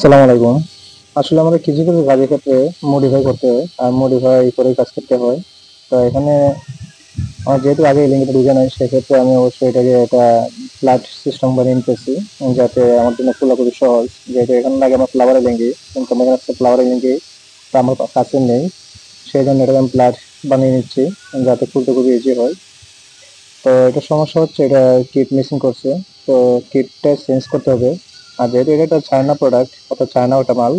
আসসালামু আলাইকুম। আসলে আমাদের কিছু কিছু কাজের ক্ষেত্রে মডিফাই করতে হয় আর মডিফাই করে কাজ করতে হয়। তো এখানে আমার যেহেতু আগে এই লিঙ্কটা ঢুকে নাই, সেক্ষেত্রে আমি অবশ্যই এটাকে একটা ফ্ল্যাট সিস্টেম বানিয়ে নিতেছি, যাতে আমার জন্য খোলা খুবই সহজ। যেহেতু এখানে লাগে আমার ফ্লাওয়ারের লিঙ্কই, কিন্তু আমার কাছে ফ্লাওয়ারের লিঙ্কই আমার কাছে নেই, সেই জন্য এটাকে আমি ফ্ল্যাট বানিয়ে নিচ্ছি যাতে খুলতে খুবই ইজি হয়। তো এটা সমস্যা হচ্ছে, এটা কিট মিসিং করছে। তো কিটটা চেঞ্জ করতে হবে। আর যেহেতু এটা একটা চায়না প্রোডাক্ট, অর্থাৎ চায়না ওটা মাল,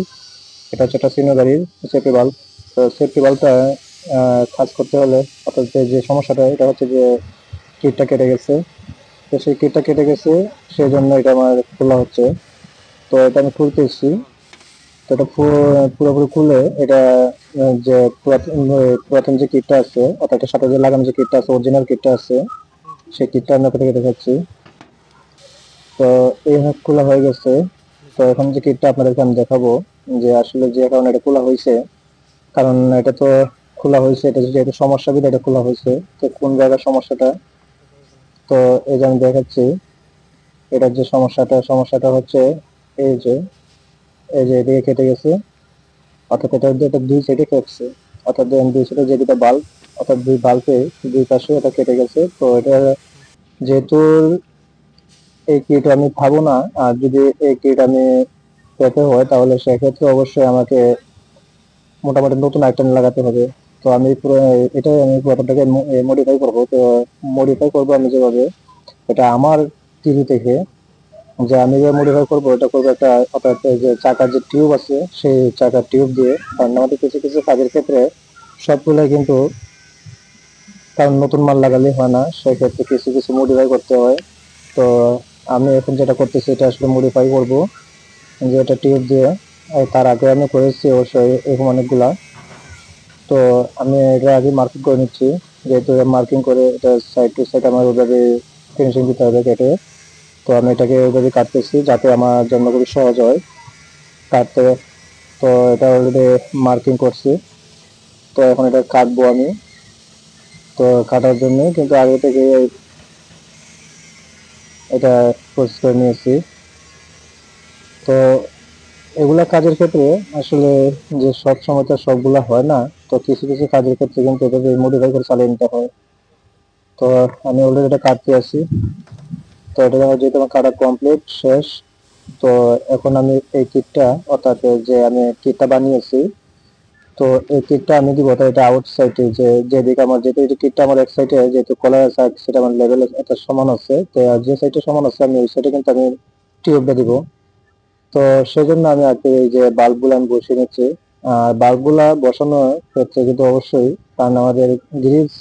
এটা হচ্ছে একটা সিনোদারির সেফটি বাল্ব। তো সেফটি বাল্বটা কাজ করতে হলে, অর্থাৎ যে সমস্যাটা, এটা হচ্ছে যে কিটটা কেটে গেছে। তো সেই কিটটা কেটে গেছে, সেই জন্য এটা আমার খোলা হচ্ছে। তো এটা আমি খুলতেছি। তো এটা পুরোপুরি খুলে এটা যে পুরাতন যে কিটটা আছে, অর্থাৎ এটার সাথে যে লাগানো যে কিটটা আছে, অরিজিনাল কিটটা আছে, সেই কিটটা আমি আপনাকে দেখাচ্ছি। তো এই খোলা হয়ে গেছে। তো এখন যে কিটটা আপনাদেরকে আমি দেখাবো, যে আসলে যে কারণে এটা খোলা হয়েছে। কারণ এটা তো খোলা হয়েছে, এটা যেহেতু সমস্যা বিধে এটা খোলা হয়েছে। তো কোন জায়গার সমস্যাটা, তো এই যে আমি দেখাচ্ছি। এটার যে সমস্যাটা হচ্ছে এই যে এই যে এদিকে কেটে গেছে, অর্থাৎ এটা দুই সাইডে কেটেছে। অর্থাৎ দুই সাইডে যে দুটো বাল্ব, অর্থাৎ দুই বাল্বে দুই পাশে এটা কেটে গেছে। তো এটা যেহেতু এই কিট আমি পাবো না, আর যদি এই কিট আমি পেতে হয়, তাহলে সেক্ষেত্রে অবশ্যই আমাকে মোটামুটি নতুন আইটেম লাগাতে হবে। তো আমি পুরো এটাই আমি পুরোটাকে মডিফাই করবো। তো মডিফাই করবো আমি যেভাবে, এটা আমার টিভি থেকে, যে আমি যে মডিফাই করবো, এটা করবো একটা, অর্থাৎ এই যে চাকার যে টিউব আছে, সেই চাকার টিউব দিয়ে। কারণ আমাদের কিছু কিছু কাজের ক্ষেত্রে সবগুলাই কিন্তু, কারণ নতুন মাল লাগালে হয় না, সেক্ষেত্রে কিছু কিছু মডিফাই করতে হয়। তো আমি এখন যেটা করতেছি, এটা আসলে মডিফাই করবো, যে এটা টিউব দিয়ে। তার আগে আমি করেছি অবশ্যই এরকম অনেকগুলা। তো আমি এটা আগে মার্কিং করে নিচ্ছি। যেহেতু মার্কিং করে এটা সাইড টু সাইড আমার ওইভাবে ফিনিশিং দিতে হবে কেটে। তো আমি এটাকে ওইভাবে কাটতেছি যাতে আমার জন্য খুবই সহজ হয় কাটতে। তো এটা অলরেডি মার্কিং করছি। তো এখন এটা কাটবো আমি। তো কাটার জন্য কিন্তু আগে থেকে এটা প্রসেস করে নিয়েছি। তো এগুলা কাজের ক্ষেত্রে আসলে যে সব সময় তো সবগুলা হয় না। তো কিছু কিছু কাজের ক্ষেত্রে কিন্তু এটাকে মডিফাই করে চালিয়ে নিতে হয়। তো আমি অলরেডি এটা কাটতে আছি। তো এটা আমার যেহেতু আমার কাটা কমপ্লিট শেষ। তো এখন আমি এই কিটটা, অর্থাৎ যে আমি কিটটা বানিয়েছি, তো এই কিটটা আমি দিব। তো এটা আউট সাইডে, যে যেদিকে আমার, যেহেতু এই কিটটা আমার এক সাইডে যেহেতু কলার সাইড, সেটা আমার লেভেল একটা সমান আছে। তো আর যে সাইডে সমান আছে, আমি ওই সাইডে কিন্তু আমি টিউবটা দিব। তো সেজন্য আমি আর কি এই যে বাল্বগুলো আমি বসিয়ে নিচ্ছি। আর বাল্বগুলা বসানোর ক্ষেত্রে কিন্তু অবশ্যই, কারণ আমাদের গ্রিজ,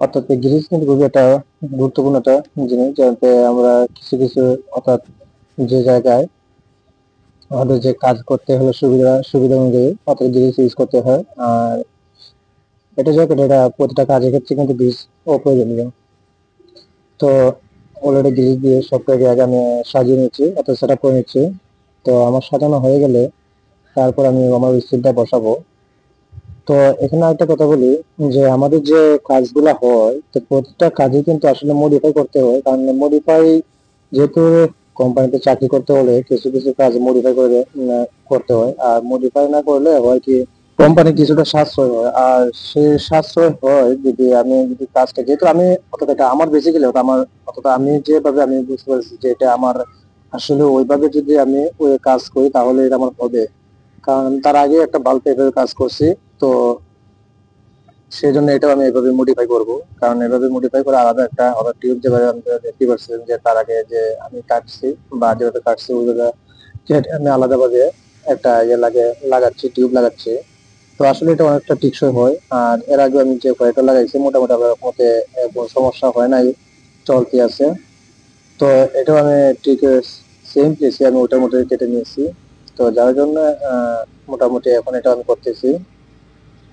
অর্থাৎ গ্রিজ কিন্তু খুবই একটা গুরুত্বপূর্ণ একটা জিনিস, যাতে আমরা কিছু কিছু, অর্থাৎ যে জায়গায় আমাদের যে কাজ করতে হলে সুবিধা সুবিধা অনুযায়ী অর্থাৎ গ্রিজ ইউজ করতে হয়। আর এটা যাকে এটা প্রতিটা কাজের ক্ষেত্রে কিন্তু গ্রিজ অপ্রয়োজনীয়। তো অলরেডি গ্রিজ দিয়ে সবটাকে আগে আমি সাজিয়ে নিচ্ছি, অর্থাৎ সেট আপ করে নিচ্ছি। তো আমার সাজানো হয়ে গেলে তারপর আমি আমার স্ক্রিনটা বসাবো। তো এখানে একটা কথা বলি, যে আমাদের যে কাজগুলা হয়, তো প্রত্যেকটা কাজে কিন্তু আসলে মডিফাই করতে হয়। কারণ মডিফাই, যেহেতু কোম্পানিতে চাকরি করতে হলে কিছু কিছু কাজ মডিফাই করে করতে হয়। আর মডিফাই না করলে হয় কি, কোম্পানি কিছুটা সাশ্রয় হয়। আর সেই সাশ্রয় হয় যদি আমি, যদি কাজটা, যেহেতু আমি, অর্থাৎ এটা আমার বেসিক্যালি আমার, অর্থাৎ আমি যেভাবে আমি বুঝতে পারছি যে এটা আমার আসলে ওইভাবে যদি আমি ওই কাজ করি, তাহলে এটা আমার হবে। কারণ তার আগে একটা বাল্ব এভাবে কাজ করছি। তো সেই জন্য এটাও আমি এভাবে মডিফাই করব। কারণ এভাবে মডিফাই করে আলাদা একটা আবার টিউব, যেভাবে আমি দেখতে পাচ্ছেন যে তার আগে যে আমি কাটছি বা যেভাবে কাটছি ওইভাবে আমি আলাদাভাবে একটা ইয়ে লাগাচ্ছি, টিউব লাগাচ্ছি। তো আসলে এটা অনেকটা টেকসই হয়। আর এর আগে আমি যে কয়েকটা লাগাইছি, মোটামুটি আমার মতে কোনো সমস্যা হয় নাই, চলতি আছে। তো এটাও আমি ঠিক সেম প্লেসে আমি ওটার মধ্যে কেটে নিয়েছি। তো যার জন্য মোটামুটি এখন এটা আমি করতেছি।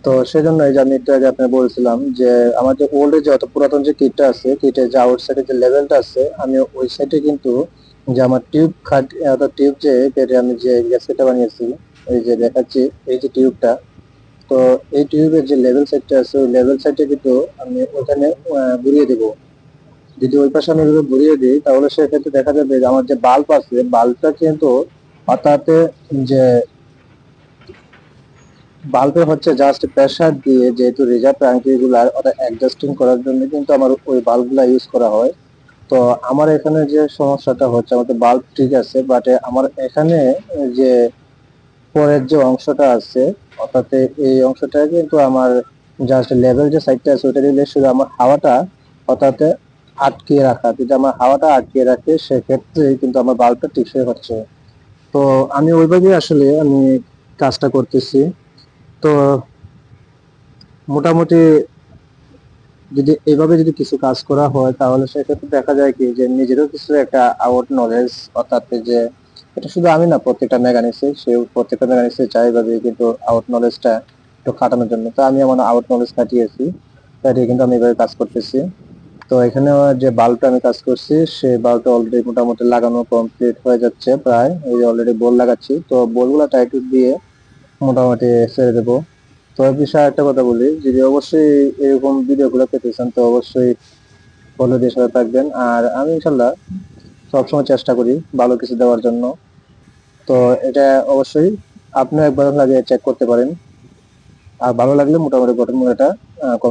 তো সেজন্য এই যে আমি একটু আগে আপনাকে বলছিলাম যে আমার যে ওল্ড, যে অত পুরাতন যে কিটটা আছে, কিটের যে আউট সাইডে যে লেভেলটা আছে, আমি ওই সাইডে কিন্তু যে আমার টিউব অর্থাৎ টিউব যে কেটে আমি যে গ্যাসকেটটা বানিয়েছি, এই যে দেখাচ্ছি, এই যে টিউবটা। তো এই টিউবের যে লেভেল সাইডটা আছে, ওই লেভেল সাইডে কিন্তু আমি ওখানে ঘুরিয়ে দেবো। যদি ওই পাশে আমি এভাবে ঘুরিয়ে দিই, তাহলে সেক্ষেত্রে দেখা যাবে যে আমার যে বাল্ব আছে, বাল্বটা কিন্তু অর্থাৎ যে বাল্বে হচ্ছে জাস্ট প্রেসার দিয়ে যেহেতু রিজার্ভ ট্যাঙ্কিগুলার ওটা অ্যাডজাস্টিং করার জন্য কিন্তু আমার ওই বাল্বগুলা ইউজ করা হয়। তো আমার এখানে যে সমস্যাটা হচ্ছে, আমাদের বাল্ব ঠিক আছে, বাট আমার এখানে যে পরের যে অংশটা আছে, অর্থাৎ এই অংশটা কিন্তু আমার জাস্ট লেভেল যে সাইডটা আছে ওটা দিলে শুধু আমার হাওয়াটা অর্থাৎ আটকিয়ে রাখা, যদি আমার হাওয়াটা আটকিয়ে রাখে সেক্ষেত্রে কিন্তু আমার বাল্বটা টিকসই হচ্ছে। তো আমি ওইভাবে আসলে আমি কাজটা করতেছি। তো মোটামুটি যদি এভাবে যদি কিছু কাজ করা হয় তাহলে সেক্ষেত্রে দেখা যায় কি যে নিজেরও কিছু একটা আউট নলেজ, অর্থাৎ যে এটা শুধু আমি না, প্রত্যেকটা মেকানিক্সে সে প্রত্যেকটা মেকানিক্সে চাই ভাবে কিন্তু আউট নলেজটা একটু খাটানোর জন্য। তো আমি আমার আউট নলেজ খাটিয়েছি, কাটিয়ে কিন্তু আমি এভাবে কাজ করতেছি। তো এখানে যে বাল্বটা আমি কাজ করছি সেই বাল্বটা অলরেডি মোটামুটি লাগানো কমপ্লিট হয়ে যাচ্ছে প্রায়। এই যে অলরেডি বোল লাগাচ্ছি, তো বোলগুলো টাইট দিয়ে মোটামুটি ছেড়ে দেবো। তো এই বিষয়ে একটা কথা বলি, যদি অবশ্যই এরকম ভিডিওগুলো পেতে চান তো অবশ্যই ফলো দিয়ে সাথে থাকবেন। আর আমি ইনশাল্লাহ সবসময় চেষ্টা করি ভালো কিছু দেওয়ার জন্য। তো এটা অবশ্যই আপনিও একবার লাগে চেক করতে পারেন। আর ভালো লাগলে মোটামুটি গঠনমূলক একটা কমেন্ট